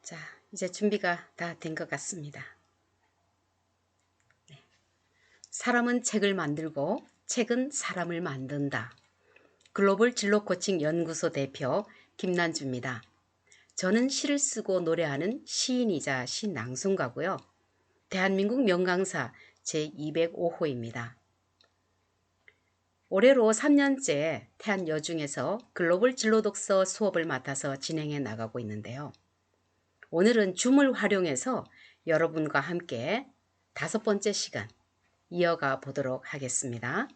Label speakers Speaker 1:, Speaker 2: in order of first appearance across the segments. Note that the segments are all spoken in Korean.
Speaker 1: 자, 이제 준비가 다 된 것 같습니다. 네. 사람은 책을 만들고 책은 사람을 만든다. 글로벌 진로 코칭 연구소 대표 김난주입니다. 저는 시를 쓰고 노래하는 시인이자 시낭송가고요. 대한민국 명강사 제205호입니다. 올해로 3년째 태안여중에서 글로벌 진로 독서 수업을 맡아서 진행해 나가고 있는데요. 오늘은 줌을 활용해서 여러분과 함께 5번째 시간 이어가 보도록 하겠습니다.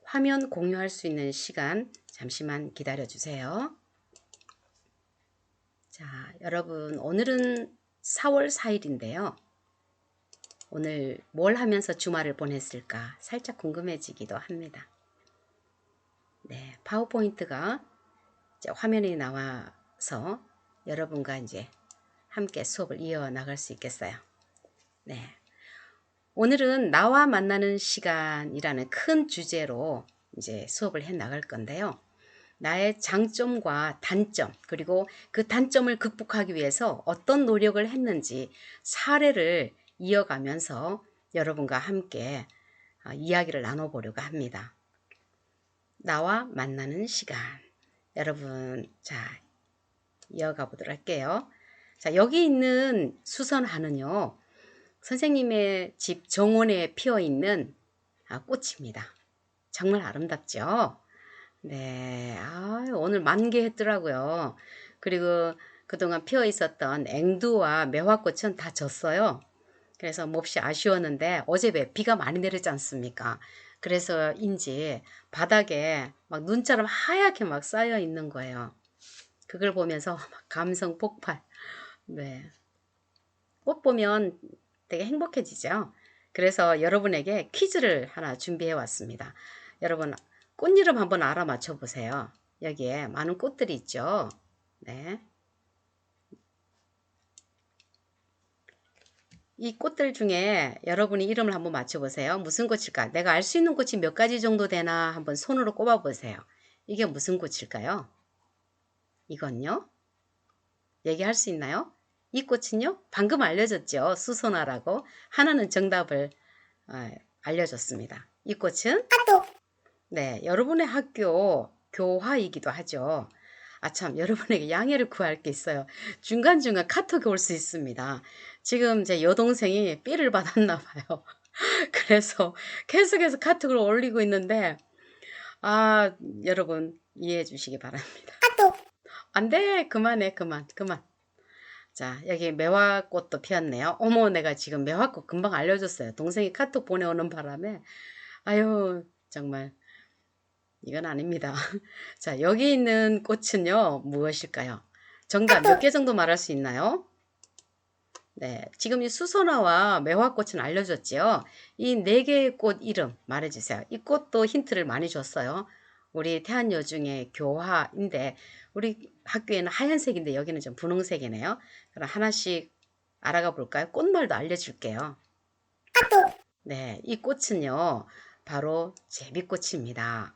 Speaker 1: 화면 공유할 수 있는 시간 잠시만 기다려 주세요. 자, 여러분 오늘은 4월 4일인데요. 오늘 뭘 하면서 주말을 보냈을까 살짝 궁금해지기도 합니다. 네, 파워포인트가 이제 화면이 나와서 여러분과 이제 함께 수업을 이어나갈 수 있겠어요. 네. 오늘은 나와 만나는 시간이라는 큰 주제로 이제 수업을 해 나갈 건데요. 나의 장점과 단점, 그리고 그 단점을 극복하기 위해서 어떤 노력을 했는지 사례를 이어가면서 여러분과 함께 이야기를 나눠보려고 합니다. 나와 만나는 시간. 여러분, 자, 이어가 보도록 할게요. 자, 여기 있는 수선화는요. 선생님의 집 정원에 피어 있는 꽃입니다. 정말 아름답죠? 네, 오늘 만개했더라고요. 그리고 그동안 피어 있었던 앵두와 매화꽃은 다 졌어요. 그래서 몹시 아쉬웠는데 어제 왜 비가 많이 내렸지 않습니까? 그래서인지 바닥에 막 눈처럼 하얗게 막 쌓여 있는 거예요. 그걸 보면서 막 감성 폭발. 네. 꽃 보면 되게 행복해지죠. 그래서 여러분에게 퀴즈를 하나 준비해 왔습니다. 여러분 꽃 이름 한번 알아맞혀 보세요. 여기에 많은 꽃들이 있죠. 네. 이 꽃들 중에 여러분이 이름을 한번 맞춰보세요. 무슨 꽃일까? 내가 알 수 있는 꽃이 몇 가지 정도 되나 한번 손으로 꼽아보세요. 이게 무슨 꽃일까요? 이건요? 얘기할 수 있나요? 이 꽃은요? 방금 알려줬죠. 수선화라고. 하나는 정답을 알려줬습니다. 이 꽃은? 네, 여러분의 학교 교화이기도 하죠. 참, 여러분에게 양해를 구할 게 있어요. 중간중간 카톡이 올 수 있습니다. 지금 제 여동생이 삐를 받았나 봐요. 그래서 계속해서 카톡을 올리고 있는데, 여러분 이해해 주시기 바랍니다. 안 돼! 그만해, 그만. 자, 여기 매화꽃도 피었네요. 어머, 내가 지금 매화꽃 금방 알려줬어요. 동생이 카톡 보내오는 바람에. 아유, 정말. 이건 아닙니다. 자, 여기 있는 꽃은요, 무엇일까요? 정답 몇 개 정도 말할 수 있나요? 네, 지금 이 수선화와 매화꽃은 알려줬지요. 이 4개의 꽃 이름 말해주세요. 이 꽃도 힌트를 많이 줬어요. 우리 태안여중의 교화인데 우리 학교에는 하얀색인데 여기는 좀 분홍색이네요. 그럼 하나씩 알아가 볼까요? 꽃말도 알려줄게요. 네, 이 꽃은요, 바로 제비꽃입니다.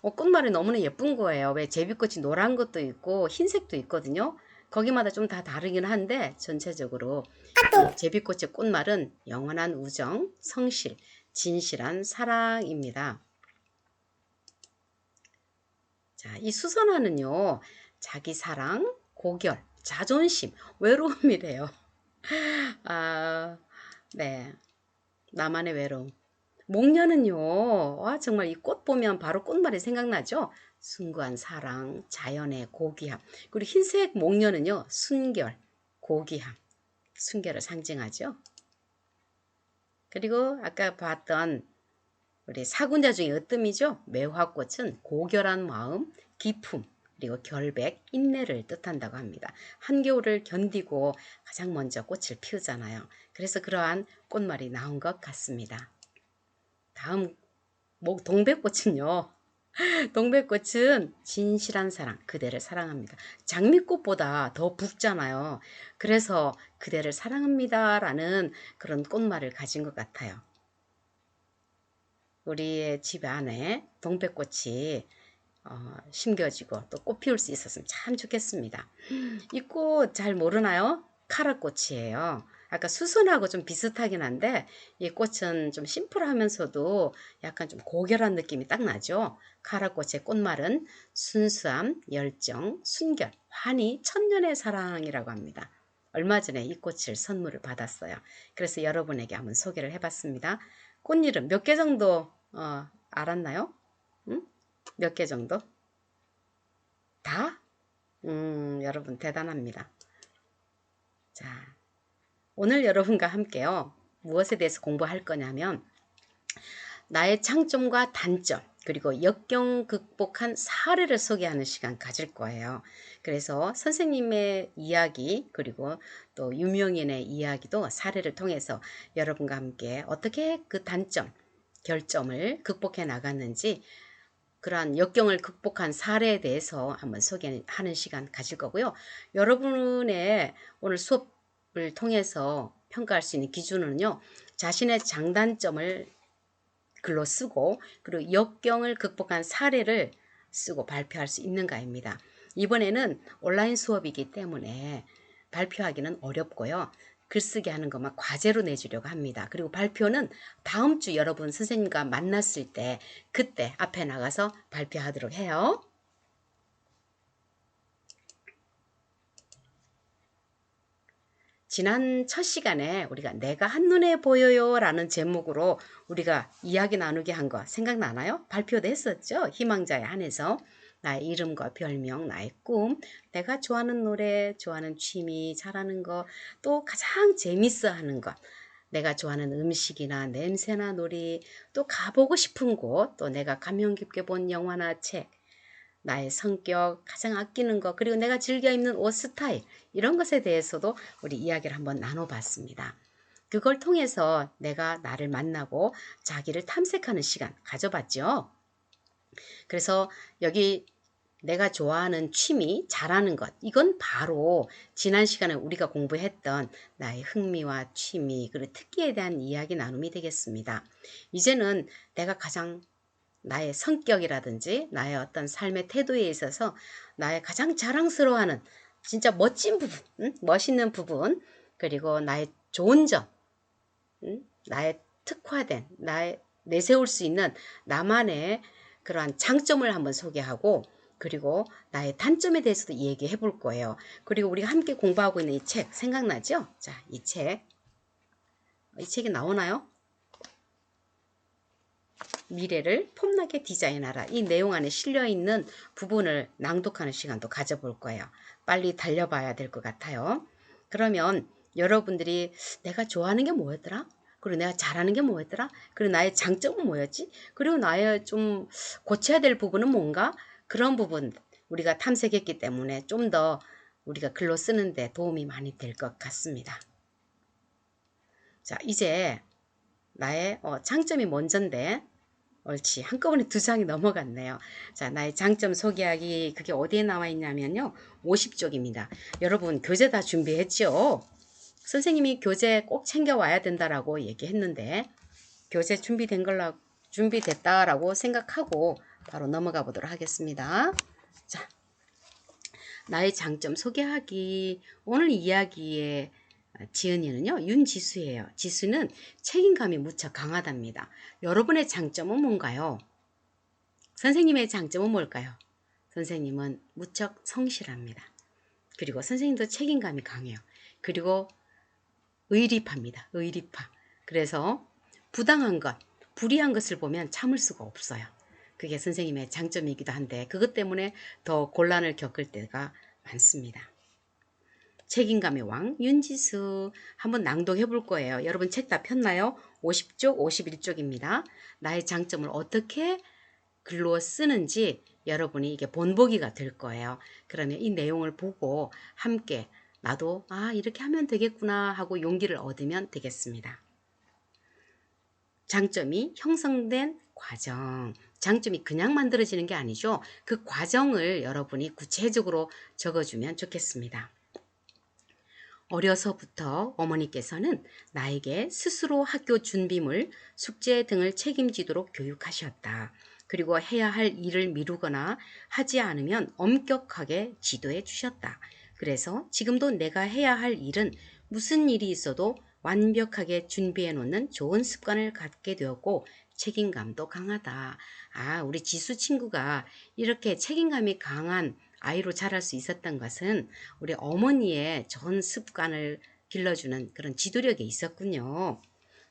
Speaker 1: 꽃말이 너무나 예쁜 거예요. 왜 제비꽃이 노란 것도 있고 흰색도 있거든요. 거기마다 좀 다 다르긴 한데 전체적으로 이 제비꽃의 꽃말은 영원한 우정, 성실, 진실한 사랑입니다. 자, 이 수선화는요. 자기 사랑, 고결, 자존심, 외로움이래요. 네. 나만의 외로움. 목련은요, 정말 이 꽃 보면 바로 꽃말이 생각나죠? 숭고한 사랑, 자연의 고귀함. 그리고 흰색 목련은요, 순결, 고귀함, 순결을 상징하죠. 그리고 아까 봤던 우리 사군자 중에 으뜸이죠. 매화꽃은 고결한 마음, 기품, 그리고 결백, 인내를 뜻한다고 합니다. 한겨울을 견디고 가장 먼저 꽃을 피우잖아요. 그래서 그러한 꽃말이 나온 것 같습니다. 다음 동백꽃은요. 동백꽃은 진실한 사랑, 그대를 사랑합니다. 장미꽃보다 더 붉잖아요. 그래서 그대를 사랑합니다 라는 그런 꽃말을 가진 것 같아요. 우리의 집 안에 동백꽃이 심겨지고 또 꽃 피울 수 있었으면 참 좋겠습니다. 이 꽃 잘 모르나요? 카라꽃이에요. 아까 수순하고 좀 비슷하긴 한데 이 꽃은 좀 심플하면서도 약간 좀 고결한 느낌이 딱 나죠. 카라꽃의 꽃말은 순수함, 열정, 순결, 환희, 천년의 사랑이라고 합니다. 얼마 전에 이 꽃을 선물을 받았어요. 그래서 여러분에게 한번 소개를 해봤습니다. 꽃 이름 몇 개 정도 알았나요? 응? 몇 개 정도? 다? 여러분 대단합니다. 자, 오늘 여러분과 함께요. 무엇에 대해서 공부할 거냐면 나의 장점과 단점 그리고 역경 극복한 사례를 소개하는 시간 가질 거예요. 그래서 선생님의 이야기 그리고 또 유명인의 이야기도 사례를 통해서 여러분과 함께 어떻게 그 단점, 결점을 극복해 나갔는지 그러한 역경을 극복한 사례에 대해서 한번 소개하는 시간 가질 거고요. 여러분의 오늘 수업을 통해서 평가할 수 있는 기준은요. 자신의 장단점을 글로 쓰고 그리고 역경을 극복한 사례를 쓰고 발표할 수 있는가입니다. 이번에는 온라인 수업이기 때문에 발표하기는 어렵고요. 글쓰기 하는 것만 과제로 내주려고 합니다. 그리고 발표는 다음 주 여러분 선생님과 만났을 때 그때 앞에 나가서 발표하도록 해요. 지난 첫 시간에 우리가 내가 한눈에 보여요 라는 제목으로 우리가 이야기 나누게 한 거 생각나나요? 발표도 했었죠. 희망자에 한해서 나의 이름과 별명, 나의 꿈, 내가 좋아하는 노래, 좋아하는 취미, 잘하는 거, 또 가장 재밌어 하는 것, 내가 좋아하는 음식이나 냄새나 놀이, 또 가보고 싶은 곳, 또 내가 감명 깊게 본 영화나 책, 나의 성격, 가장 아끼는 것, 그리고 내가 즐겨 입는 옷 스타일 이런 것에 대해서도 우리 이야기를 한번 나눠봤습니다. 그걸 통해서 내가 나를 만나고 자기를 탐색하는 시간 가져봤죠. 그래서 여기 내가 좋아하는 취미, 잘하는 것 이건 바로 지난 시간에 우리가 공부했던 나의 흥미와 취미 그리고 특기에 대한 이야기 나눔이 되겠습니다. 이제는 내가 가장 나의 성격이라든지 나의 어떤 삶의 태도에 있어서 나의 가장 자랑스러워하는 진짜 멋진 부분, 멋있는 부분, 그리고 나의 좋은 점, 나의 특화된, 나의 내세울 수 있는 나만의 그러한 장점을 한번 소개하고 그리고 나의 단점에 대해서도 얘기해 볼 거예요. 그리고 우리가 함께 공부하고 있는 이 책 생각나죠? 자, 이 책이 나오나요? 미래를 폼나게 디자인하라. 이 내용 안에 실려있는 부분을 낭독하는 시간도 가져볼 거예요. 빨리 달려봐야 될 것 같아요. 그러면 여러분들이 내가 좋아하는 게 뭐였더라? 그리고 내가 잘하는 게 뭐였더라? 그리고 나의 장점은 뭐였지? 그리고 나의 좀 고쳐야 될 부분은 뭔가? 그런 부분 우리가 탐색했기 때문에 좀 더 우리가 글로 쓰는데 도움이 많이 될 것 같습니다. 자, 이제 나의 장점이 먼저인데 옳지. 한꺼번에 두 장이 넘어갔네요. 자, 나의 장점 소개하기 그게 어디에 나와 있냐면요. 50쪽입니다. 여러분 교재 다 준비했죠? 선생님이 교재 꼭 챙겨와야 된다라고 얘기했는데 교재 준비됐다라고 생각하고 바로 넘어가 보도록 하겠습니다. 자, 나의 장점 소개하기 오늘 이야기의 지은이는요. 윤지수예요. 지수는 책임감이 무척 강하답니다. 여러분의 장점은 뭔가요? 선생님의 장점은 뭘까요? 선생님은 무척 성실합니다. 그리고 선생님도 책임감이 강해요. 그리고 의리파입니다. 의리파. 그래서 부당한 것, 불이한 것을 보면 참을 수가 없어요. 그게 선생님의 장점이기도 한데 그것 때문에 더 곤란을 겪을 때가 많습니다. 책임감의 왕 윤지수 한번 낭독해 볼 거예요. 여러분 책 다 폈나요? 50쪽, 51쪽입니다. 나의 장점을 어떻게 글로 쓰는지 여러분이 이게 본보기가 될 거예요. 그러면 이 내용을 보고 함께 나도 이렇게 하면 되겠구나 하고 용기를 얻으면 되겠습니다. 장점이 형성된 과정. 장점이 그냥 만들어지는 게 아니죠. 그 과정을 여러분이 구체적으로 적어주면 좋겠습니다. 어려서부터 어머니께서는 나에게 스스로 학교 준비물, 숙제 등을 책임지도록 교육하셨다. 그리고 해야 할 일을 미루거나 하지 않으면 엄격하게 지도해 주셨다. 그래서 지금도 내가 해야 할 일은 무슨 일이 있어도 완벽하게 준비해 놓는 좋은 습관을 갖게 되었고 책임감도 강하다. 아, 우리 지수 친구가 이렇게 책임감이 강한 아이로 자랄 수 있었던 것은 우리 어머니의 좋은 습관을 길러주는 그런 지도력이 있었군요.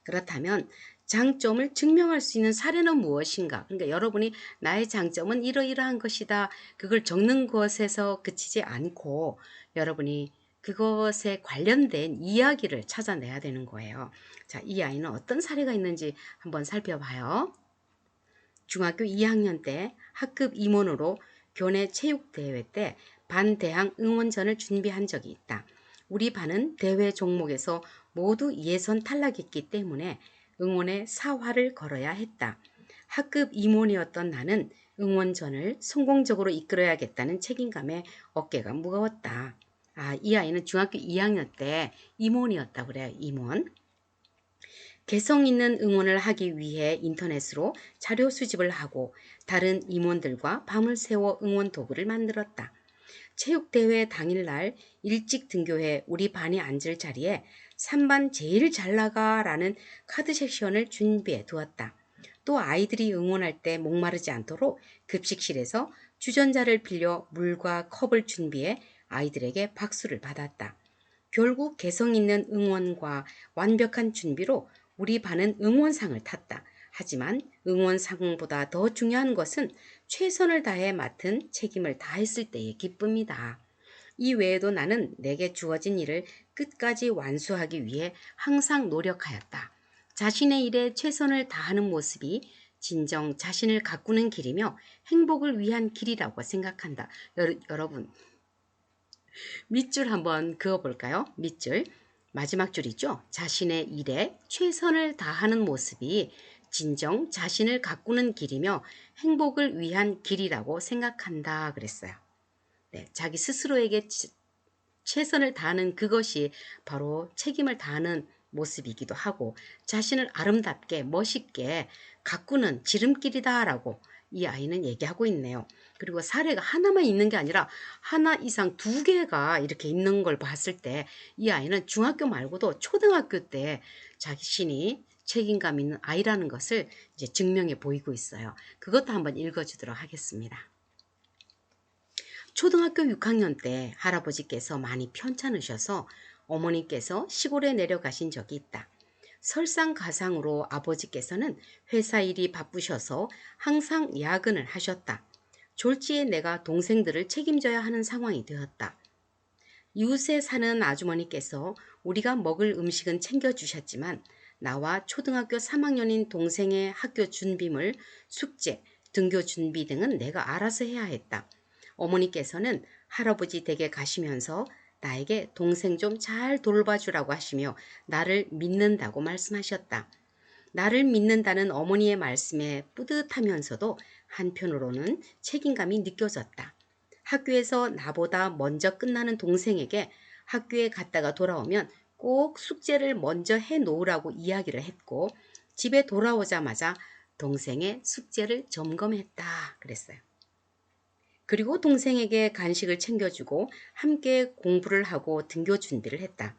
Speaker 1: 그렇다면 장점을 증명할 수 있는 사례는 무엇인가? 그러니까 여러분이 나의 장점은 이러이러한 것이다. 그걸 적는 것에서 그치지 않고 여러분이 그것에 관련된 이야기를 찾아내야 되는 거예요. 자, 이 아이는 어떤 사례가 있는지 한번 살펴봐요. 중학교 2학년 때 학급 임원으로 교내 체육대회 때 반대항 응원전을 준비한 적이 있다. 우리 반은 대회 종목에서 모두 예선 탈락했기 때문에 응원에 사활을 걸어야 했다. 학급 임원이었던 나는 응원전을 성공적으로 이끌어야겠다는 책임감에 어깨가 무거웠다. 아, 이 아이는 중학교 2학년 때 임원이었다고 그래요. 임원. 개성 있는 응원을 하기 위해 인터넷으로 자료 수집을 하고 다른 임원들과 밤을 새워 응원 도구를 만들었다. 체육대회 당일날 일찍 등교해 우리 반이 앉을 자리에 3반 제일 잘 나가라는 카드 섹션을 준비해 두었다. 또 아이들이 응원할 때 목마르지 않도록 급식실에서 주전자를 빌려 물과 컵을 준비해 아이들에게 박수를 받았다. 결국 개성 있는 응원과 완벽한 준비로 우리 반은 응원상을 탔다. 하지만 응원상보다 더 중요한 것은 최선을 다해 맡은 책임을 다했을 때의 기쁨이다. 이 외에도 나는 내게 주어진 일을 끝까지 완수하기 위해 항상 노력하였다. 자신의 일에 최선을 다하는 모습이 진정 자신을 가꾸는 길이며 행복을 위한 길이라고 생각한다. 여러분, 밑줄 한번 그어볼까요? 밑줄. 마지막 줄이죠. 자신의 일에 최선을 다하는 모습이 진정 자신을 가꾸는 길이며 행복을 위한 길이라고 생각한다 그랬어요. 네, 자기 스스로에게 최선을 다하는 그것이 바로 책임을 다하는 모습이기도 하고 자신을 아름답게 멋있게 가꾸는 지름길이다라고 이 아이는 얘기하고 있네요. 그리고 사례가 하나만 있는 게 아니라 하나 이상 2개가 이렇게 있는 걸 봤을 때 이 아이는 중학교 말고도 초등학교 때 자신이 책임감 있는 아이라는 것을 이제 증명해 보이고 있어요. 그것도 한번 읽어주도록 하겠습니다. 초등학교 6학년 때 할아버지께서 많이 편찮으셔서 어머니께서 시골에 내려가신 적이 있다. 설상가상으로 아버지께서는 회사 일이 바쁘셔서 항상 야근을 하셨다. 졸지에 내가 동생들을 책임져야 하는 상황이 되었다. 이웃에 사는 아주머니께서 우리가 먹을 음식은 챙겨주셨지만 나와 초등학교 3학년인 동생의 학교 준비물, 숙제, 등교 준비 등은 내가 알아서 해야 했다. 어머니께서는 할아버지 댁에 가시면서 나에게 동생 좀 잘 돌봐주라고 하시며 나를 믿는다고 말씀하셨다. 나를 믿는다는 어머니의 말씀에 뿌듯하면서도 한편으로는 책임감이 느껴졌다. 학교에서 나보다 먼저 끝나는 동생에게 학교에 갔다가 돌아오면 꼭 숙제를 먼저 해 놓으라고 이야기를 했고 집에 돌아오자마자 동생의 숙제를 점검했다 그랬어요. 그리고 동생에게 간식을 챙겨주고 함께 공부를 하고 등교 준비를 했다.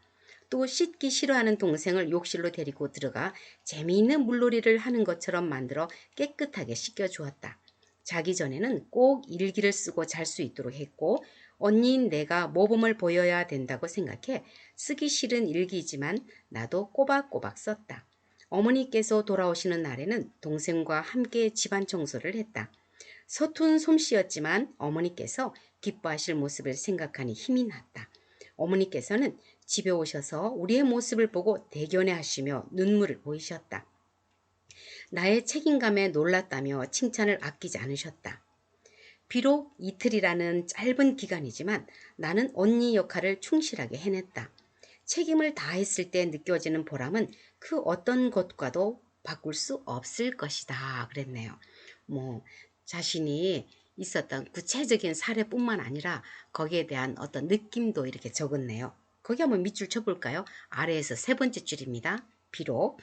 Speaker 1: 또 씻기 싫어하는 동생을 욕실로 데리고 들어가 재미있는 물놀이를 하는 것처럼 만들어 깨끗하게 씻겨주었다. 자기 전에는 꼭 일기를 쓰고 잘 수 있도록 했고 언니인 내가 모범을 보여야 된다고 생각해 쓰기 싫은 일기지만 나도 꼬박꼬박 썼다. 어머니께서 돌아오시는 날에는 동생과 함께 집안 청소를 했다. 서툰 솜씨였지만 어머니께서 기뻐하실 모습을 생각하니 힘이 났다. 어머니께서는 집에 오셔서 우리의 모습을 보고 대견해 하시며 눈물을 보이셨다. 나의 책임감에 놀랐다며 칭찬을 아끼지 않으셨다. 비록 이틀이라는 짧은 기간이지만 나는 언니 역할을 충실하게 해냈다. 책임을 다했을 때 느껴지는 보람은 그 어떤 것과도 바꿀 수 없을 것이다 그랬네요. 자신이 있었던 구체적인 사례뿐만 아니라 거기에 대한 어떤 느낌도 이렇게 적었네요. 거기 한번 밑줄 쳐볼까요? 아래에서 3번째 줄입니다. 비록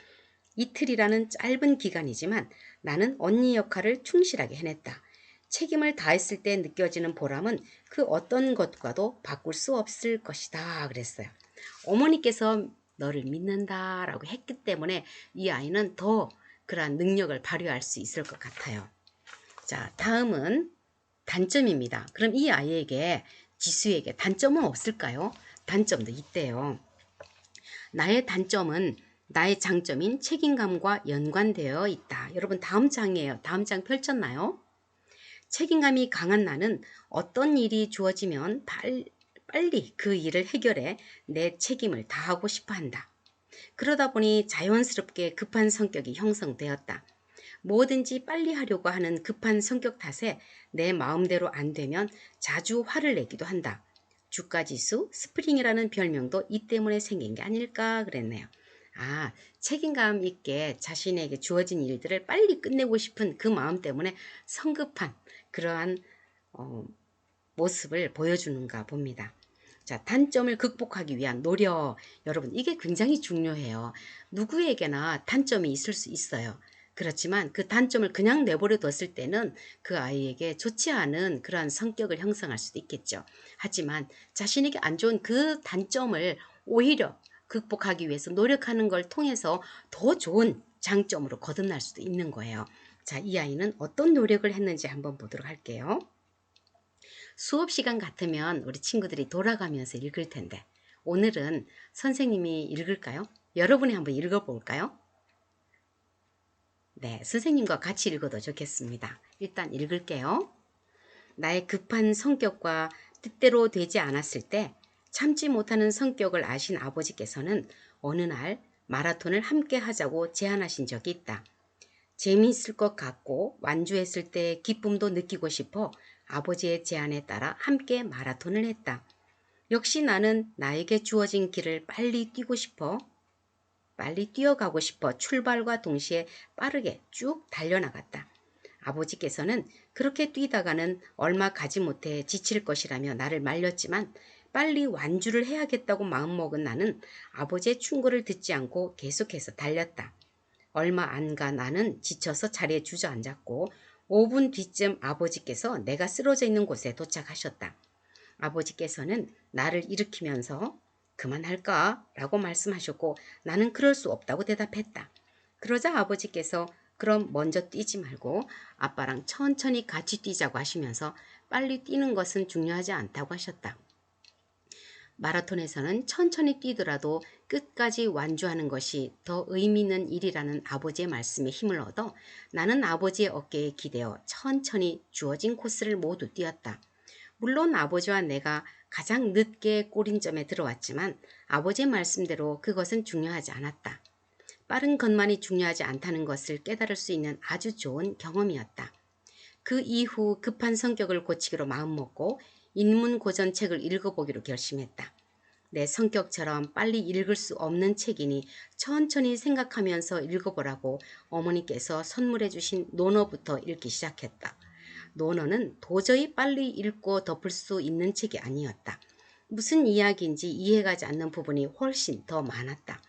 Speaker 1: 이틀이라는 짧은 기간이지만 나는 언니 역할을 충실하게 해냈다. 책임을 다했을 때 느껴지는 보람은 그 어떤 것과도 바꿀 수 없을 것이다 그랬어요. 어머니께서 너를 믿는다라고 했기 때문에 이 아이는 더 그러한 능력을 발휘할 수 있을 것 같아요. 자, 다음은 단점입니다. 그럼 이 아이에게 지수에게 단점은 없을까요? 단점도 있대요. 나의 단점은 나의 장점인 책임감과 연관되어 있다. 여러분 다음 장이에요. 다음 장 펼쳤나요? 책임감이 강한 나는 어떤 일이 주어지면 빨리 그 일을 해결해 내 책임을 다하고 싶어 한다. 그러다 보니 자연스럽게 급한 성격이 형성되었다. 뭐든지 빨리 하려고 하는 급한 성격 탓에 내 마음대로 안 되면 자주 화를 내기도 한다. 주가지수 스프링이라는 별명도 이 때문에 생긴 게 아닐까 그랬네요. 아, 책임감 있게 자신에게 주어진 일들을 빨리 끝내고 싶은 그 마음 때문에 성급한 그러한 모습을 보여주는가 봅니다. 자, 단점을 극복하기 위한 노력. 여러분, 이게 굉장히 중요해요. 누구에게나 단점이 있을 수 있어요. 그렇지만 그 단점을 그냥 내버려 뒀을 때는 그 아이에게 좋지 않은 그러한 성격을 형성할 수도 있겠죠. 하지만 자신에게 안 좋은 그 단점을 오히려 극복하기 위해서 노력하는 걸 통해서 더 좋은 장점으로 거듭날 수도 있는 거예요. 자, 이 아이는 어떤 노력을 했는지 한번 보도록 할게요. 수업 시간 같으면 우리 친구들이 돌아가면서 읽을 텐데 오늘은 선생님이 읽을까요? 여러분이 한번 읽어볼까요? 네, 선생님과 같이 읽어도 좋겠습니다. 일단 읽을게요. 나의 급한 성격과 뜻대로 되지 않았을 때 참지 못하는 성격을 아신 아버지께서는 어느 날 마라톤을 함께 하자고 제안하신 적이 있다. 재미있을 것 같고 완주했을 때 기쁨도 느끼고 싶어 아버지의 제안에 따라 함께 마라톤을 했다. 역시 나는 나에게 주어진 길을 빨리 뛰어가고 싶어 출발과 동시에 빠르게 쭉 달려나갔다. 아버지께서는 그렇게 뛰다가는 얼마 가지 못해 지칠 것이라며 나를 말렸지만 빨리 완주를 해야겠다고 마음먹은 나는 아버지의 충고를 듣지 않고 계속해서 달렸다. 얼마 안 가 나는 지쳐서 자리에 주저앉았고 5분 뒤쯤 아버지께서 내가 쓰러져 있는 곳에 도착하셨다. 아버지께서는 나를 일으키면서 그만할까? 라고 말씀하셨고 나는 그럴 수 없다고 대답했다. 그러자 아버지께서 그럼 먼저 뛰지 말고 아빠랑 천천히 같이 뛰자고 하시면서 빨리 뛰는 것은 중요하지 않다고 하셨다. 마라톤에서는 천천히 뛰더라도 끝까지 완주하는 것이 더 의미 있는 일이라는 아버지의 말씀에 힘을 얻어 나는 아버지의 어깨에 기대어 천천히 주어진 코스를 모두 뛰었다. 물론 아버지와 내가 가장 늦게 꼬린점에 들어왔지만 아버지의 말씀대로 그것은 중요하지 않았다. 빠른 것만이 중요하지 않다는 것을 깨달을 수 있는 아주 좋은 경험이었다. 그 이후 급한 성격을 고치기로 마음먹고 인문고전 책을 읽어보기로 결심했다. 내 성격처럼 빨리 읽을 수 없는 책이니 천천히 생각하면서 읽어보라고 어머니께서 선물해 주신 논어부터 읽기 시작했다. 논어는 도저히 빨리 읽고 덮을 수 있는 책이 아니었다. 무슨 이야기인지 이해가지 않는 부분이 훨씬 더 많았다.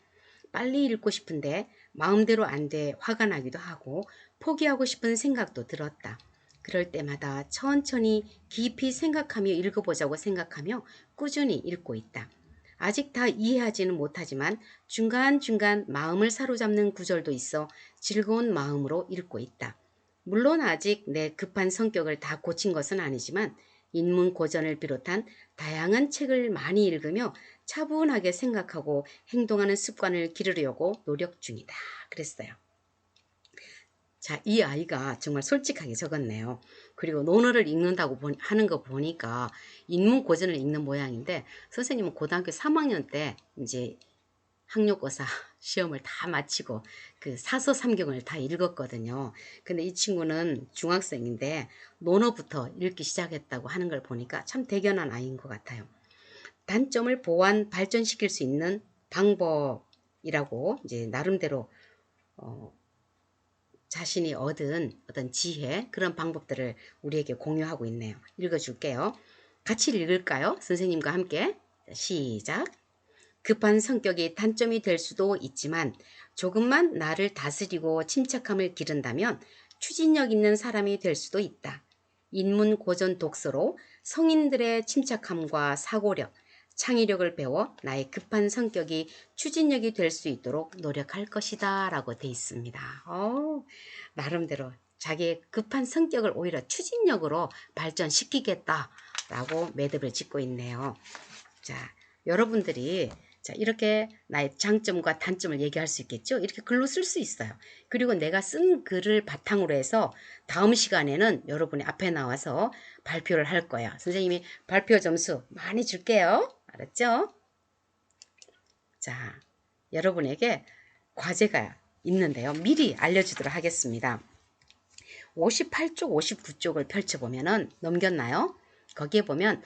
Speaker 1: 빨리 읽고 싶은데 마음대로 안 돼 화가 나기도 하고 포기하고 싶은 생각도 들었다. 그럴 때마다 천천히 깊이 생각하며 읽어보자고 생각하며 꾸준히 읽고 있다. 아직 다 이해하지는 못하지만 중간중간 마음을 사로잡는 구절도 있어 즐거운 마음으로 읽고 있다. 물론 아직 내 급한 성격을 다 고친 것은 아니지만 인문고전을 비롯한 다양한 책을 많이 읽으며 차분하게 생각하고 행동하는 습관을 기르려고 노력 중이다. 그랬어요. 자, 이 아이가 정말 솔직하게 적었네요. 그리고 논어를 읽는다고 하는 거 보니까 인문고전을 읽는 모양인데 선생님은 고등학교 3학년 때 이제 학력고사 시험을 다 마치고 그 사서삼경을 다 읽었거든요. 근데 이 친구는 중학생인데 논어부터 읽기 시작했다고 하는 걸 보니까 참 대견한 아이인 것 같아요. 단점을 보완 발전시킬 수 있는 방법이라고 이제 나름대로 자신이 얻은 어떤 지혜 그런 방법들을 우리에게 공유하고 있네요. 읽어줄게요. 같이 읽을까요? 선생님과 함께. 시작. 급한 성격이 단점이 될 수도 있지만 조금만 나를 다스리고 침착함을 기른다면 추진력 있는 사람이 될 수도 있다. 인문 고전 독서로 성인들의 침착함과 사고력, 창의력을 배워 나의 급한 성격이 추진력이 될 수 있도록 노력할 것이다 라고 돼 있습니다. 나름대로 자기의 급한 성격을 오히려 추진력으로 발전시키겠다 라고 매듭을 짓고 있네요. 자, 여러분들이 자, 이렇게 나의 장점과 단점을 얘기할 수 있겠죠? 이렇게 글로 쓸 수 있어요. 그리고 내가 쓴 글을 바탕으로 해서 다음 시간에는 여러분이 앞에 나와서 발표를 할 거예요. 선생님이 발표 점수 많이 줄게요. 알았죠? 자, 여러분에게 과제가 있는데요. 미리 알려주도록 하겠습니다. 58쪽, 59쪽을 펼쳐보면은 넘겼나요? 거기에 보면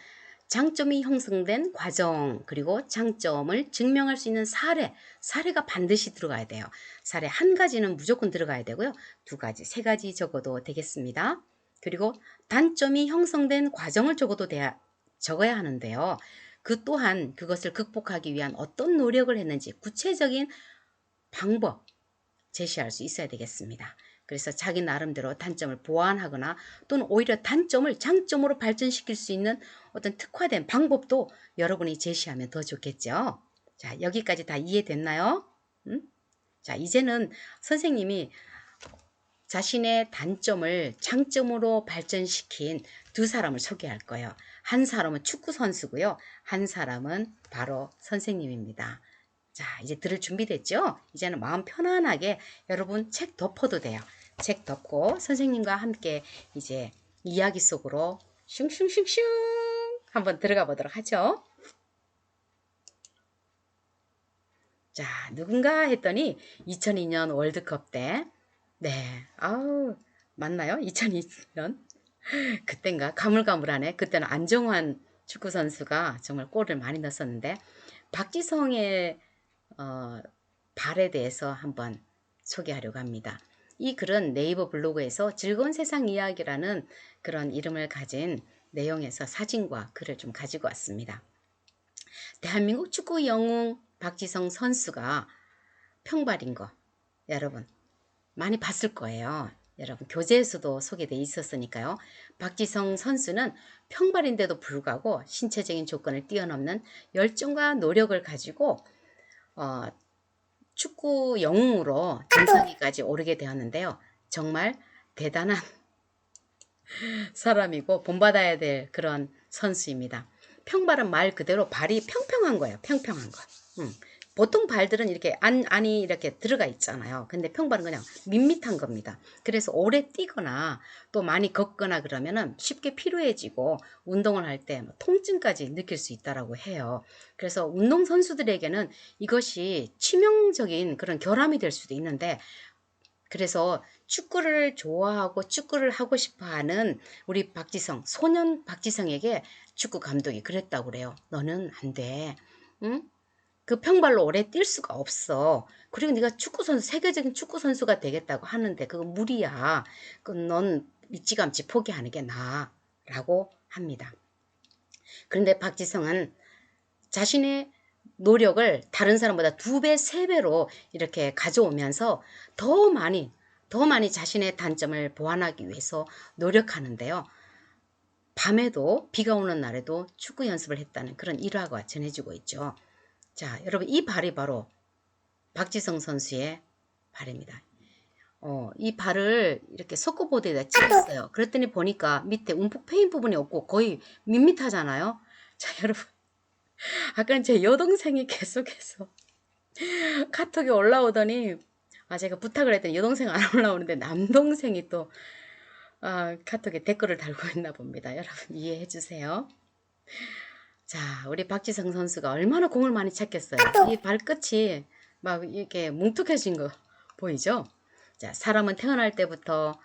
Speaker 1: 장점이 형성된 과정, 그리고 장점을 증명할 수 있는 사례가 반드시 들어가야 돼요. 사례 한 가지는 무조건 들어가야 되고요. 두 가지, 세 가지 적어도 되겠습니다. 그리고 단점이 형성된 과정을 적어야 하는데요. 그 또한 그것을 극복하기 위한 어떤 노력을 했는지 구체적인 방법 제시할 수 있어야 되겠습니다. 그래서 자기 나름대로 단점을 보완하거나 또는 오히려 단점을 장점으로 발전시킬 수 있는 어떤 특화된 방법도 여러분이 제시하면 더 좋겠죠. 자, 여기까지 다 이해됐나요? 자, 이제는 선생님이 자신의 단점을 장점으로 발전시킨 두 사람을 소개할 거예요. 한 사람은 축구 선수고요. 한 사람은 바로 선생님입니다. 자, 이제 들을 준비됐죠? 이제는 마음 편안하게 여러분 책 덮어도 돼요. 책 덮고 선생님과 함께 이제 이야기 속으로 슝슝슝슝 한번 들어가 보도록 하죠. 자, 누군가 했더니 2002년 월드컵 때 맞나요? 2002년? 그땐가? 가물가물하네. 그때는 안정환 축구 선수가 정말 골을 많이 넣었었는데 박지성의 발에 대해서 한번 소개하려고 합니다. 이 글은 네이버 블로그에서 즐거운 세상 이야기라는 그런 이름을 가진 내용에서 사진과 글을 좀 가지고 왔습니다. 대한민국 축구 영웅 박지성 선수가 평발인 거 여러분 많이 봤을 거예요. 여러분 교재에서도 소개되어 있었으니까요. 박지성 선수는 평발인데도 불구하고 신체적인 조건을 뛰어넘는 열정과 노력을 가지고 축구 영웅으로 정상위까지 오르게 되었는데요. 정말 대단한 사람이고 본받아야 될 그런 선수입니다. 평발은 말 그대로 발이 평평한 거예요. 평평한 거. 보통 발들은 이렇게 안이 이렇게 들어가 있잖아요. 근데 평발은 그냥 밋밋한 겁니다. 그래서 오래 뛰거나 또 많이 걷거나 그러면은 쉽게 피로해지고 운동을 할 때 통증까지 느낄 수 있다라고 해요. 그래서 운동 선수들에게는 이것이 치명적인 그런 결함이 될 수도 있는데 그래서 축구를 좋아하고 축구를 하고 싶어하는 우리 박지성, 소년 박지성에게 축구 감독이 그랬다고 그래요. 너는 안 돼. 응? 그 평발로 오래 뛸 수가 없어. 그리고 네가 축구선수, 세계적인 축구선수가 되겠다고 하는데 그거 무리야. 넌 일찌감치 포기하는 게 나아. 라고 합니다. 그런데 박지성은 자신의 노력을 다른 사람보다 2배, 3배로 이렇게 가져오면서 더 많이 자신의 단점을 보완하기 위해서 노력하는데요. 밤에도 비가 오는 날에도 축구 연습을 했다는 그런 일화가 전해지고 있죠. 자, 여러분 이 발이 바로 박지성 선수의 발입니다. 이 발을 이렇게 속구보드에다 찍었어요. 그랬더니 보니까 밑에 움푹 패인 부분이 없고 거의 밋밋하잖아요. 자, 여러분 아까는 제 여동생이 계속해서 카톡이 올라오더니 제가 부탁을 했더니 여동생 안 올라오는데 남동생이 또 카톡에 댓글을 달고 있나 봅니다. 여러분 이해해 주세요. 자, 우리 박지성 선수가 얼마나 공을 많이 찼겠어요. 이 발끝이 막 이렇게 뭉툭해진 거 보이죠? 자, 사람은 태어날 때부터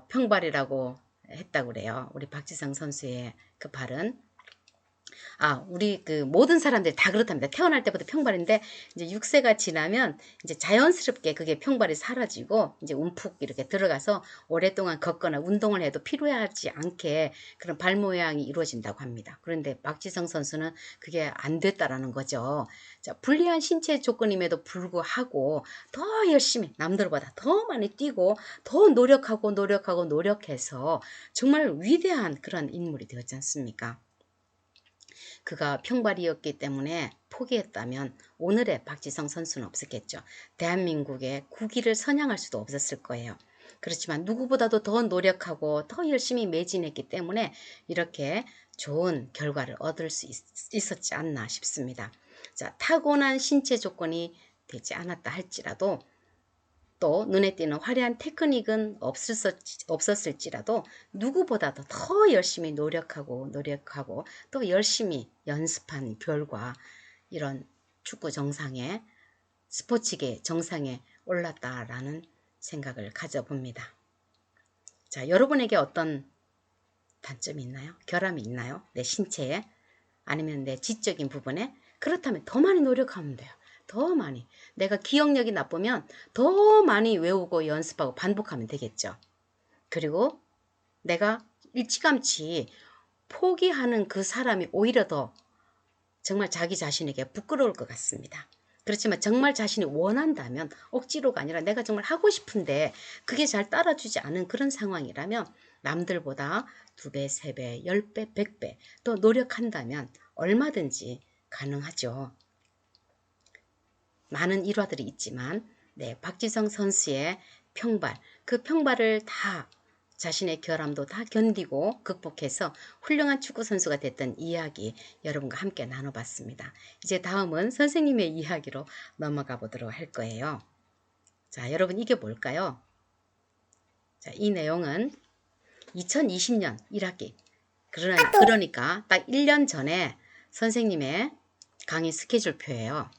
Speaker 1: 평발이라고 했다고 그래요. 우리 박지성 선수의 그 발은. 우리 그 모든 사람들이 다 그렇답니다. 태어날 때부터 평발인데 이제 6세가 지나면 이제 자연스럽게 그게 평발이 사라지고 이제 움푹 이렇게 들어가서 오랫동안 걷거나 운동을 해도 필요하지 않게 그런 발 모양이 이루어진다고 합니다. 그런데 박지성 선수는 그게 안 됐다라는 거죠. 자, 불리한 신체 조건임에도 불구하고 더 열심히 남들보다 더 많이 뛰고 더 노력해서 정말 위대한 그런 인물이 되었지 않습니까? 그가 평발이었기 때문에 포기했다면 오늘의 박지성 선수는 없었겠죠. 대한민국의 국위를 선양할 수도 없었을 거예요. 그렇지만 누구보다도 더 노력하고 더 열심히 매진했기 때문에 이렇게 좋은 결과를 얻을 수 있었지 않나 싶습니다. 자, 타고난 신체 조건이 되지 않았다 할지라도 또 눈에 띄는 화려한 테크닉은 없었을지라도 누구보다도 더 열심히 노력하고 또 열심히 연습한 결과 이런 축구 정상에 스포츠계 정상에 올랐다라는 생각을 가져봅니다. 자, 여러분에게 어떤 단점이 있나요? 결함이 있나요? 내 신체에? 아니면 내 지적인 부분에? 그렇다면 더 많이 노력하면 돼요. 더 많이. 내가 기억력이 나쁘면 더 많이 외우고 연습하고 반복하면 되겠죠. 그리고 내가 일찌감치 포기하는 그 사람이 오히려 더 정말 자기 자신에게 부끄러울 것 같습니다. 그렇지만 정말 자신이 원한다면 억지로가 아니라 내가 정말 하고 싶은데 그게 잘 따라주지 않은 그런 상황이라면 남들보다 2배, 3배, 10배, 100배 더 노력한다면 얼마든지 가능하죠. 많은 일화들이 있지만 박지성 선수의 평발, 그 평발을 다 자신의 결함도 다 견디고 극복해서 훌륭한 축구 선수가 됐던 이야기 여러분과 함께 나눠봤습니다. 이제 다음은 선생님의 이야기로 넘어가 보도록 할 거예요. 자, 여러분 이게 뭘까요? 자, 이 내용은 2020년 1학기 그러니까 딱 1년 전에 선생님의 강의 스케줄표예요.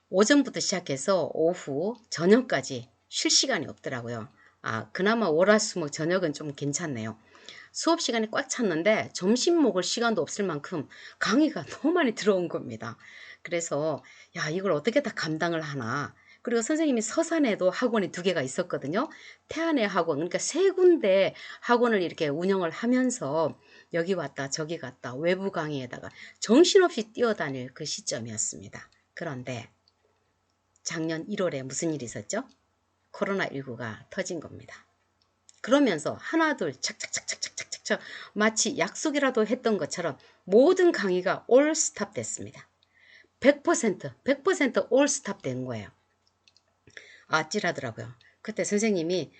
Speaker 1: 오전부터 시작해서 오후 저녁까지 쉴 시간이 없더라고요. 그나마 월화수목 저녁은 좀 괜찮네요. 수업 시간이 꽉 찼는데 점심 먹을 시간도 없을 만큼 강의가 너무 많이 들어온 겁니다. 그래서 이걸 어떻게 다 감당을 하나. 그리고 선생님이 서산에도 학원이 2개가 있었거든요. 태안의 학원, 그러니까 3군데 학원을 이렇게 운영을 하면서 여기 왔다 저기 갔다 외부 강의에다가 정신없이 뛰어다닐 그 시점이었습니다. 그런데 작년 1월에 무슨 일이 있었죠? 코로나19가 터진 겁니다. 그러면서 하나둘 착착착착착착착 마치 약속이라도 했던 것처럼 모든 강의가 올 스탑 됐습니다. 100% 올 스탑 된 거예요. 아찔하더라고요. 그때 선생님이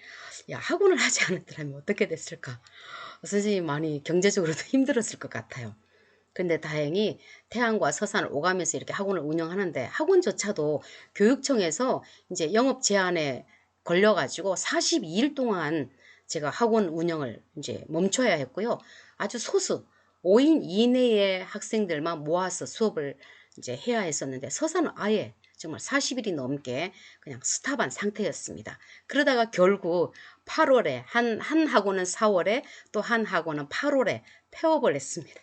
Speaker 1: 학원을 하지 않았더라면 어떻게 됐을까? 선생님이 많이 경제적으로도 힘들었을 것 같아요. 근데 다행히 태안과 서산을 오가면서 이렇게 학원을 운영하는데 학원조차도 교육청에서 이제 영업 제한에 걸려가지고 42일 동안 제가 학원 운영을 이제 멈춰야 했고요. 아주 소수 5인 이내의 학생들만 모아서 수업을 이제 해야 했었는데 서산은 아예 정말 40일이 넘게 그냥 스탑한 상태였습니다. 그러다가 결국 8월에 한 학원은 4월에 또 한 학원은 8월에 폐업을 했습니다.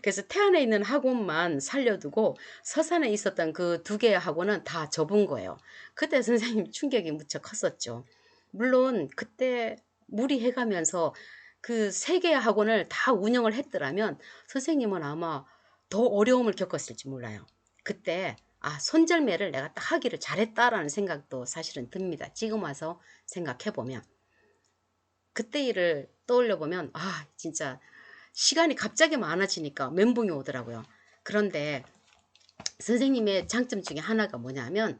Speaker 1: 그래서 태안에 있는 학원만 살려두고 서산에 있었던 그 2개의 학원은 다 접은 거예요. 그때 선생님 충격이 무척 컸었죠. 물론 그때 무리해가면서 그 3개의 학원을 다 운영을 했더라면 선생님은 아마 더 어려움을 겪었을지 몰라요. 그때 손절매를 내가 딱 하기를 잘했다라는 생각도 사실은 듭니다. 지금 와서 생각해보면 그때 일을 떠올려보면 진짜 시간이 갑자기 많아지니까 멘붕이 오더라고요. 그런데 선생님의 장점 중에 하나가 뭐냐면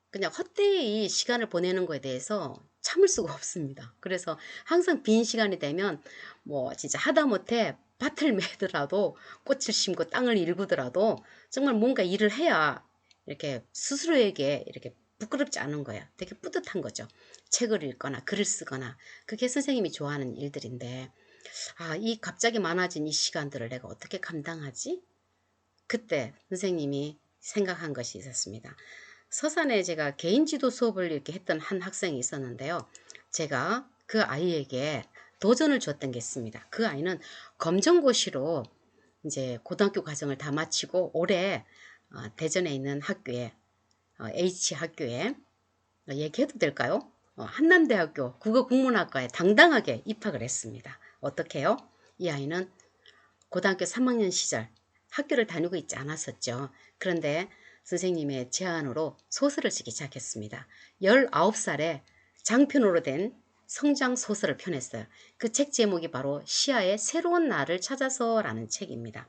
Speaker 1: 그냥 헛되이 시간을 보내는 거에 대해서 참을 수가 없습니다. 그래서 항상 빈 시간이 되면 뭐 진짜 하다못해 밭을 매더라도 꽃을 심고 땅을 일구더라도 정말 뭔가 일을 해야 이렇게 스스로에게 이렇게 부끄럽지 않은 거예요. 되게 뿌듯한 거죠. 책을 읽거나 글을 쓰거나 그게 선생님이 좋아하는 일들인데 이 갑자기 많아진 이 시간들을 내가 어떻게 감당하지? 그때 선생님이 생각한 것이 있었습니다. 서산에 제가 개인 지도 수업을 이렇게 했던 한 학생이 있었는데요. 제가 그 아이에게 도전을 줬던 게 있습니다. 그 아이는 검정고시로 이제 고등학교 과정을 다 마치고 올해 대전에 있는 학교에 H 학교에 얘기해도 될까요? 한남대학교 국어국문학과에 당당하게 입학을 했습니다. 어떻게 해요? 이 아이는 고등학교 3학년 시절 학교를 다니고 있지 않았었죠. 그런데 선생님의 제안으로 소설을 쓰기 시작했습니다. 19살에 장편으로 된 성장 소설을 펴냈어요. 그 책 제목이 바로 시아의 새로운 나를 찾아서 라는 책입니다.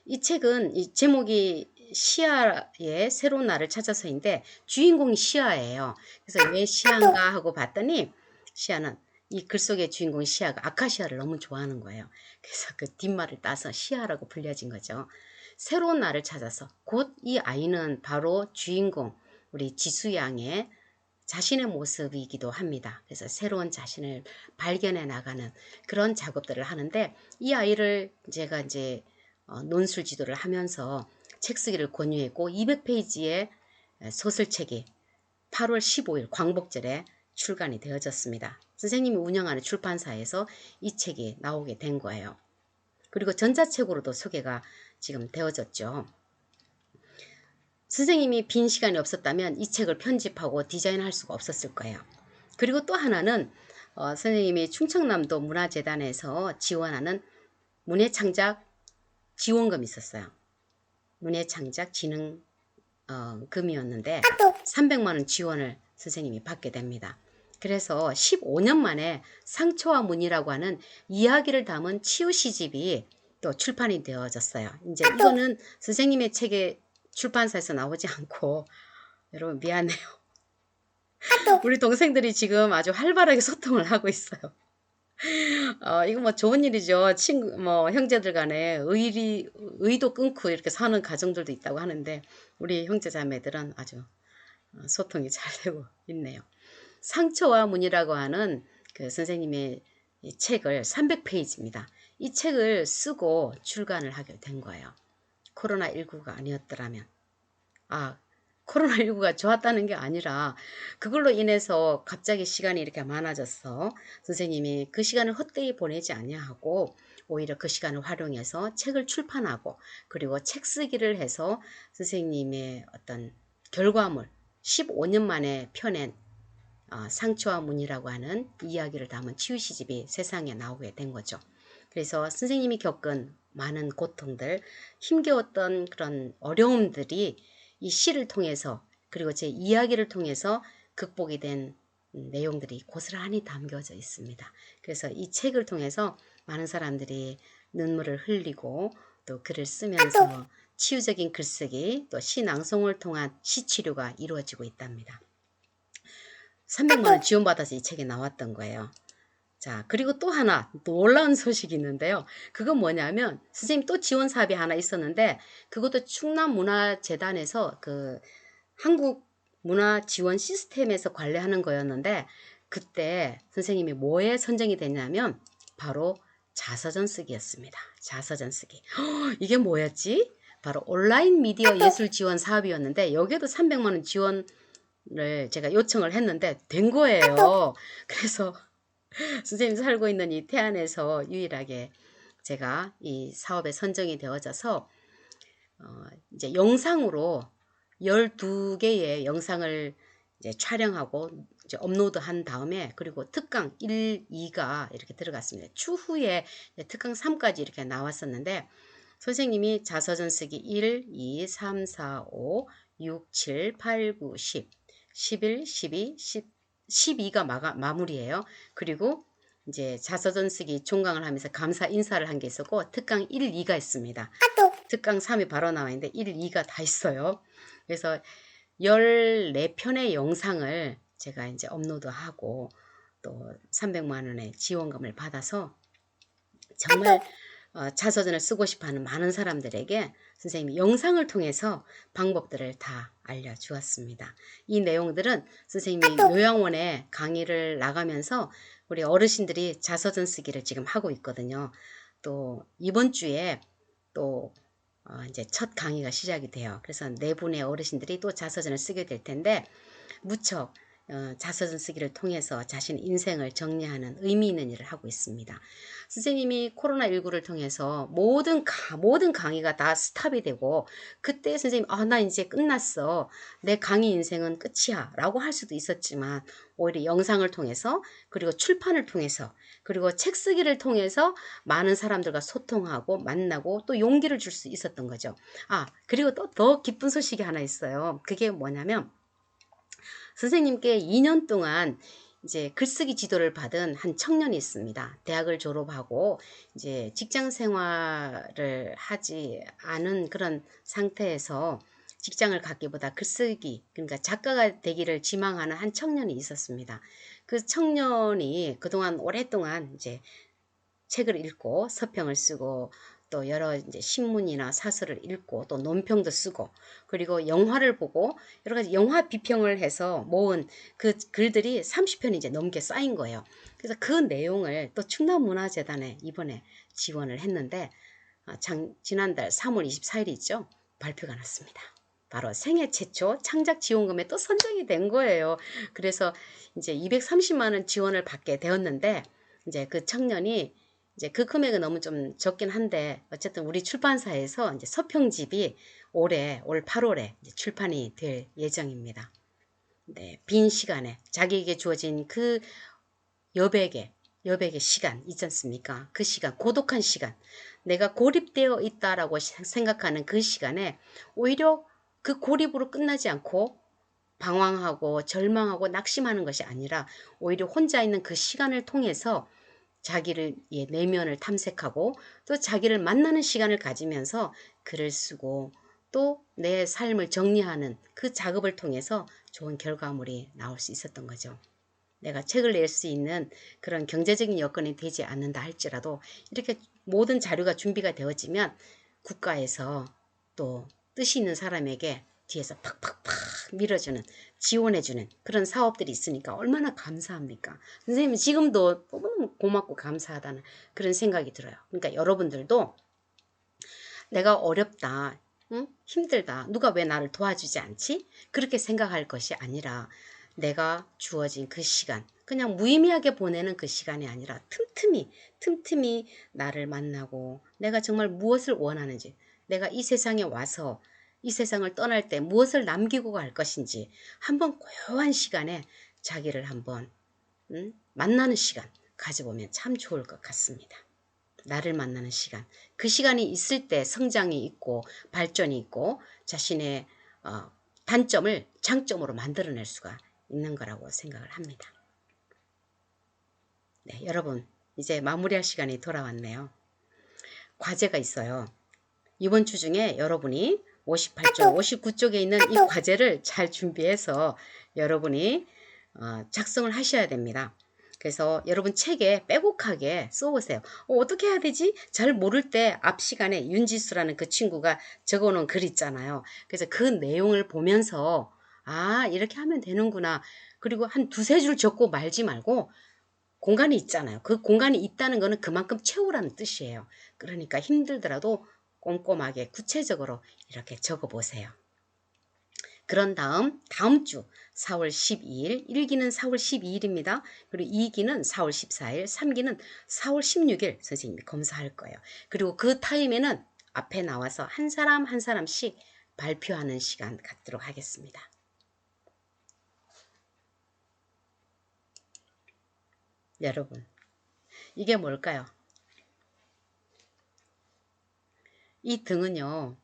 Speaker 1: 이 책은 이 제목이 시아의 새로운 나를 찾아서인데 주인공이 시아예요. 그래서 왜 시아인가 하고 봤더니 시아는 이 글 속의 주인공 시아가 아카시아를 너무 좋아하는 거예요. 그래서 그 뒷말을 따서 시아라고 불려진 거죠. 새로운 나를 찾아서 곧 이 아이는 바로 주인공 우리 지수양의 자신의 모습이기도 합니다. 그래서 새로운 자신을 발견해 나가는 그런 작업들을 하는데 이 아이를 제가 이제 논술 지도를 하면서 책 쓰기를 권유했고 200페이지의 소설책이 8월 15일 광복절에 출간이 되어졌습니다. 선생님이 운영하는 출판사에서 이 책이 나오게 된 거예요. 그리고 전자책으로도 소개가 지금 되어졌죠. 선생님이 빈 시간이 없었다면 이 책을 편집하고 디자인할 수가 없었을 거예요. 그리고 또 하나는 선생님이 충청남도 문화재단에서 지원하는 문예창작 지원금이 있었어요. 문예창작 진흥 금이었는데 300만원 지원을 선생님이 받게 됩니다. 그래서 15년 만에 상처와 문이라고 하는 이야기를 담은 치유시집이 또 출판이 되어졌어요. 이제 이거는 선생님의 책에 출판사에서 나오지 않고 여러분 미안해요. 우리 동생들이 지금 아주 활발하게 소통을 하고 있어요. 이거 뭐 좋은 일이죠. 친구, 형제들 간에 의도 끊고 이렇게 사는 가정들도 있다고 하는데, 우리 형제자매들은 아주 소통이 잘 되고 있네요. 상처와 문이라고 하는 그 선생님의 이 책을 300페이지입니다. 이 책을 쓰고 출간을 하게 된 거예요. 코로나19가 아니었더라면. 코로나19가 좋았다는 게 아니라 그걸로 인해서 갑자기 시간이 이렇게 많아졌어. 선생님이 그 시간을 헛되이 보내지 아니하고 오히려 그 시간을 활용해서 책을 출판하고 그리고 책 쓰기를 해서 선생님의 어떤 결과물 15년 만에 펴낸 상처와 문이라고 하는 이야기를 담은 치유시집이 세상에 나오게 된 거죠. 그래서 선생님이 겪은 많은 고통들, 힘겨웠던 그런 어려움들이 이 시를 통해서 그리고 제 이야기를 통해서 극복이 된 내용들이 고스란히 담겨져 있습니다. 그래서 이 책을 통해서 많은 사람들이 눈물을 흘리고 또 글을 쓰면서 치유적인 글쓰기 또 시 낭송을 통한 시치료가 이루어지고 있답니다. 300만원 지원받아서 이 책이 나왔던 거예요. 자, 그리고 또 하나 놀라운 소식이 있는데요. 그건 뭐냐면 선생님 또 지원 사업이 하나 있었는데 그것도 충남문화재단에서 그 한국문화지원 시스템에서 관리하는 거였는데 그때 선생님이 뭐에 선정이 됐냐면 바로 자서전 쓰기였습니다. 자서전 쓰기. 이게 뭐였지? 바로 온라인 미디어 예술 지원 사업이었는데 여기에도 300만원 지원을 제가 요청을 했는데 된 거예요. 그래서 선생님 살고 있는 이 태안에서 유일하게 제가 이 사업에 선정이 되어져서 이제 영상으로 12개의 영상을 이제 촬영하고 이제 업로드한 다음에 그리고 특강 1, 2가 이렇게 들어갔습니다. 추후에 특강 3까지 이렇게 나왔었는데 선생님이 자서전 쓰기 1, 2, 3, 4, 5, 6, 7, 8, 9, 10, 11, 12, 12가 마무리예요. 그리고 이제 자서전 쓰기 종강을 하면서 감사 인사를 한 게 있었고 특강 1, 2가 있습니다. 특강 3이 바로 나와 있는데 1, 2가 다 있어요. 그래서 14편의 영상을 제가 이제 업로드하고 또 300만 원의 지원금을 받아서 정말 자서전을 쓰고 싶어하는 많은 사람들에게 선생님이 영상을 통해서 방법들을 다 알려주었습니다. 이 내용들은 선생님이 요양원에 강의를 나가면서 우리 어르신들이 자서전 쓰기를 지금 하고 있거든요. 또 이번 주에 또 이제 첫 강의가 시작이 돼요. 그래서 네 분의 어르신들이 또 자서전을 쓰게 될 텐데 무척 자서전 쓰기를 통해서 자신의 인생을 정리하는 의미 있는 일을 하고 있습니다. 선생님이 코로나19를 통해서 모든 강의가 다 스탑이 되고 그때 선생님 나 이제 끝났어. 내 강의 인생은 끝이야 라고 할 수도 있었지만 오히려 영상을 통해서 그리고 출판을 통해서 그리고 책 쓰기를 통해서 많은 사람들과 소통하고 만나고 또 용기를 줄 수 있었던 거죠. 그리고 또 더 기쁜 소식이 하나 있어요. 그게 뭐냐면 선생님께 2년 동안 이제 글쓰기 지도를 받은 한 청년이 있습니다. 대학을 졸업하고 이제 직장 생활을 하지 않은 그런 상태에서 직장을 갖기보다 글쓰기, 그러니까 작가가 되기를 지망하는 한 청년이 있었습니다. 그 청년이 그동안 오랫동안 이제 책을 읽고 서평을 쓰고 또 여러 이제 신문이나 사설을 읽고 또 논평도 쓰고 그리고 영화를 보고 여러 가지 영화 비평을 해서 모은 그 글들이 30편이 이제 넘게 쌓인 거예요. 그래서 그 내용을 또 충남문화재단에 이번에 지원을 했는데 지난달 3월 24일이 있죠. 발표가 났습니다. 바로 생애 최초 창작 지원금에 또 선정이 된 거예요. 그래서 이제 230만 원 지원을 받게 되었는데 이제 그 청년이 이제 그 금액은 너무 좀 적긴 한데 어쨌든 우리 출판사에서 이제 서평집이 올 8월에 출판이 될 예정입니다. 네, 빈 시간에 자기에게 주어진 그 여백의 시간 있지 않습니까? 그 시간, 고독한 시간, 내가 고립되어 있다라고 생각하는 그 시간에 오히려 그 고립으로 끝나지 않고 방황하고 절망하고 낙심하는 것이 아니라 오히려 혼자 있는 그 시간을 통해서 자기를 내면을 탐색하고 또 자기를 만나는 시간을 가지면서 글을 쓰고 또 내 삶을 정리하는 그 작업을 통해서 좋은 결과물이 나올 수 있었던 거죠. 내가 책을 낼 수 있는 그런 경제적인 여건이 되지 않는다 할지라도 이렇게 모든 자료가 준비가 되어지면 국가에서 또 뜻이 있는 사람에게 뒤에서 팍팍팍 밀어주는 지원해주는 그런 사업들이 있으니까 얼마나 감사합니까? 선생님은 지금도 너무너무 고맙고 감사하다는 그런 생각이 들어요. 그러니까 여러분들도 내가 어렵다, 힘들다, 누가 왜 나를 도와주지 않지? 그렇게 생각할 것이 아니라 내가 주어진 그 시간, 그냥 무의미하게 보내는 그 시간이 아니라 틈틈이 나를 만나고 내가 정말 무엇을 원하는지, 내가 이 세상에 와서 이 세상을 떠날 때 무엇을 남기고 갈 것인지 한번 고요한 시간에 자기를 한번 만나는 시간 가져보면 참 좋을 것 같습니다. 나를 만나는 시간. 그 시간이 있을 때 성장이 있고 발전이 있고 자신의 단점을 장점으로 만들어낼 수가 있는 거라고 생각을 합니다. 네, 여러분 이제 마무리할 시간이 돌아왔네요. 과제가 있어요. 이번 주 중에 여러분이 58쪽, 59쪽에 있는 이 과제를 잘 준비해서 여러분이 작성을 하셔야 됩니다. 그래서 여러분 책에 빼곡하게 써보세요. 어떻게 해야 되지? 잘 모를 때 앞 시간에 윤지수라는 그 친구가 적어놓은 글 있잖아요. 그래서 그 내용을 보면서 이렇게 하면 되는구나. 그리고 한 두세 줄 적고 말지 말고 공간이 있잖아요. 그 공간이 있다는 거는 그만큼 채우라는 뜻이에요. 그러니까 힘들더라도 꼼꼼하게 구체적으로 이렇게 적어보세요. 그런 다음 주 4월 12일, 1기는 4월 12일입니다. 그리고 2기는 4월 14일, 3기는 4월 16일 선생님이 검사할 거예요. 그리고 그 타임에는 앞에 나와서 한 사람 한 사람씩 발표하는 시간 갖도록 하겠습니다. 여러분, 이게 뭘까요? 이 등은요,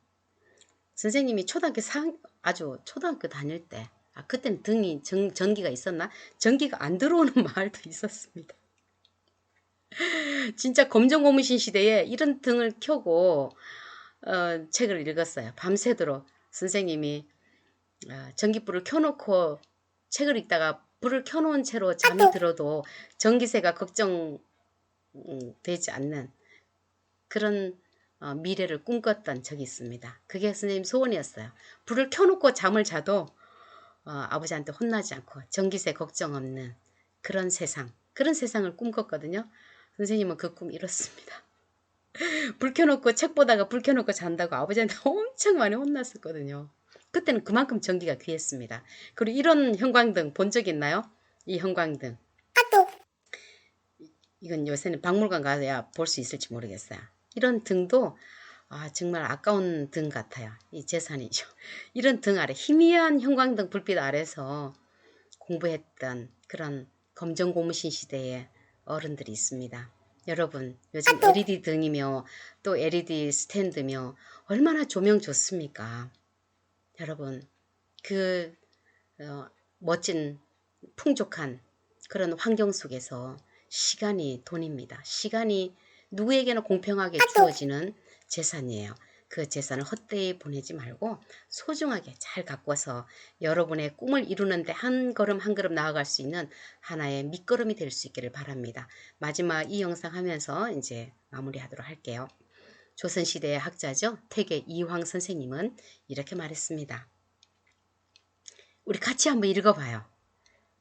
Speaker 1: 선생님이 아주 초등학교 다닐 때, 그때는 등이 전기가 있었나? 전기가 안 들어오는 마을도 있었습니다. 진짜 검정고무신 시대에 이런 등을 켜고 책을 읽었어요. 밤새도록 선생님이 전기불을 켜놓고 책을 읽다가 불을 켜놓은 채로 잠이 들어도 전기세가 걱정되지 않는 그런 미래를 꿈꿨던 적이 있습니다. 그게 선생님 소원이었어요. 불을 켜놓고 잠을 자도 아버지한테 혼나지 않고 전기세 걱정 없는 그런 세상을 꿈꿨거든요. 선생님은 그 꿈 이뤘습니다. 불 켜놓고 책 보다가 불 켜놓고 잔다고 아버지한테 엄청 많이 혼났었거든요. 그때는 그만큼 전기가 귀했습니다. 그리고 이런 형광등 본 적 있나요? 이 형광등. 이건 요새는 박물관 가야 볼 수 있을지 모르겠어요. 이런 등도 정말 아까운 등 같아요. 이 재산이죠. 이런 등 아래 희미한 형광등 불빛 아래서 공부했던 그런 검정 고무신 시대의 어른들이 있습니다. 여러분 요즘 LED 등이며 또 LED 스탠드며 얼마나 조명 좋습니까? 여러분 그 멋진 풍족한 그런 환경 속에서 시간이 돈입니다. 시간이 누구에게나 공평하게 주어지는 재산이에요. 그 재산을 헛되이 보내지 말고 소중하게 잘 가꿔서 여러분의 꿈을 이루는데 한 걸음 한 걸음 나아갈 수 있는 하나의 밑거름이 될 수 있기를 바랍니다. 마지막 이 영상 하면서 이제 마무리하도록 할게요. 조선시대의 학자죠. 태계 이황 선생님은 이렇게 말했습니다. 우리 같이 한번 읽어봐요.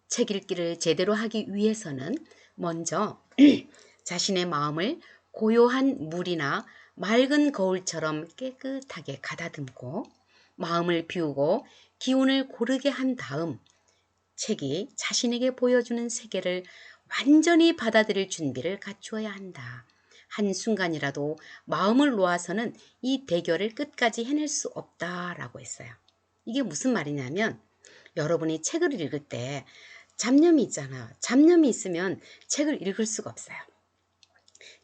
Speaker 1: 책 읽기를 제대로 하기 위해서는 먼저 자신의 마음을 고요한 물이나 맑은 거울처럼 깨끗하게 가다듬고 마음을 비우고 기운을 고르게 한 다음 책이 자신에게 보여주는 세계를 완전히 받아들일 준비를 갖추어야 한다. 한순간이라도 마음을 놓아서는 이 대결을 끝까지 해낼 수 없다라고 했어요. 이게 무슨 말이냐면 여러분이 책을 읽을 때 잡념이 있잖아요. 잡념이 있으면 책을 읽을 수가 없어요.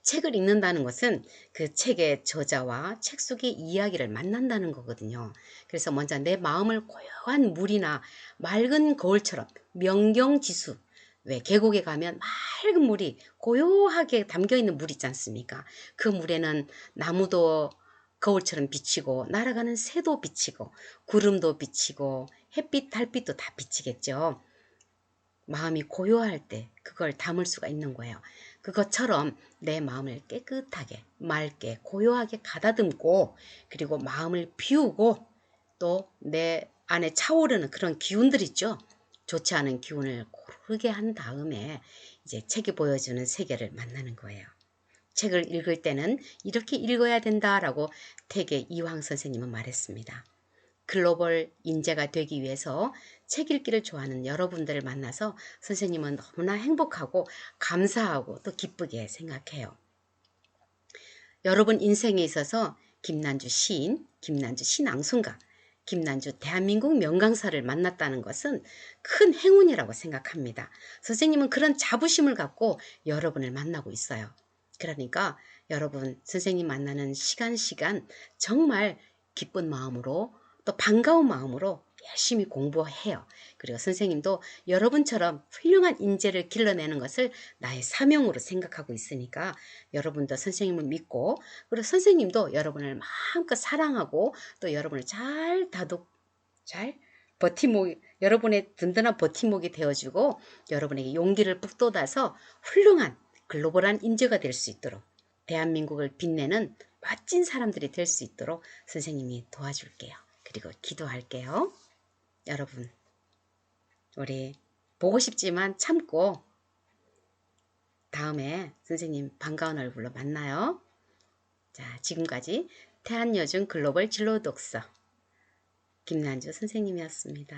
Speaker 1: 책을 읽는다는 것은 그 책의 저자와 책 속의 이야기를 만난다는 거거든요. 그래서 먼저 내 마음을 고요한 물이나 맑은 거울처럼 명경지수, 왜 계곡에 가면 맑은 물이 고요하게 담겨있는 물 있지 않습니까? 그 물에는 나무도 거울처럼 비치고 날아가는 새도 비치고 구름도 비치고 햇빛 달빛도 다 비치겠죠. 마음이 고요할 때 그걸 담을 수가 있는 거예요. 그것처럼 내 마음을 깨끗하게 맑게 고요하게 가다듬고 그리고 마음을 비우고 또 내 안에 차오르는 그런 기운들 있죠. 좋지 않은 기운을 고르게 한 다음에 이제 책이 보여주는 세계를 만나는 거예요. 책을 읽을 때는 이렇게 읽어야 된다라고 태계 이황 선생님은 말했습니다. 글로벌 인재가 되기 위해서 책 읽기를 좋아하는 여러분들을 만나서 선생님은 너무나 행복하고 감사하고 또 기쁘게 생각해요. 여러분 인생에 있어서 김난주 시인, 김난주 신앙송가, 김난주 대한민국 명강사를 만났다는 것은 큰 행운이라고 생각합니다. 선생님은 그런 자부심을 갖고 여러분을 만나고 있어요. 그러니까 여러분 선생님 만나는 시간 정말 기쁜 마음으로 또 반가운 마음으로 열심히 공부해요. 그리고 선생님도 여러분처럼 훌륭한 인재를 길러내는 것을 나의 사명으로 생각하고 있으니까 여러분도 선생님을 믿고 그리고 선생님도 여러분을 마음껏 사랑하고 또 여러분을 잘 버팀목, 여러분의 든든한 버팀목이 되어주고 여러분에게 용기를 북돋아서 훌륭한 글로벌한 인재가 될 수 있도록 대한민국을 빛내는 멋진 사람들이 될 수 있도록 선생님이 도와줄게요. 그리고 기도할게요. 여러분 우리 보고 싶지만 참고 다음에 선생님 반가운 얼굴로 만나요. 자, 지금까지 태안여중 글로벌 진로 독서 김난주 선생님이었습니다.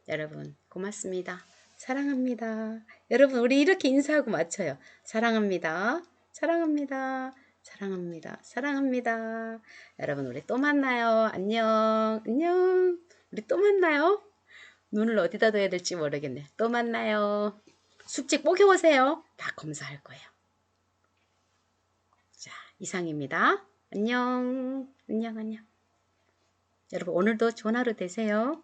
Speaker 1: 여러분 고맙습니다. 사랑합니다. 여러분 우리 이렇게 인사하고 마쳐요. 사랑합니다. 사랑합니다. 사랑합니다. 사랑합니다. 여러분 우리 또 만나요. 안녕. 안녕. 우리 또 만나요. 눈을 어디다 둬야 될지 모르겠네. 또 만나요. 숙제 꼭 해오세요. 다 검사할 거예요. 자, 이상입니다. 안녕. 안녕. 안녕. 여러분 오늘도 좋은 하루 되세요.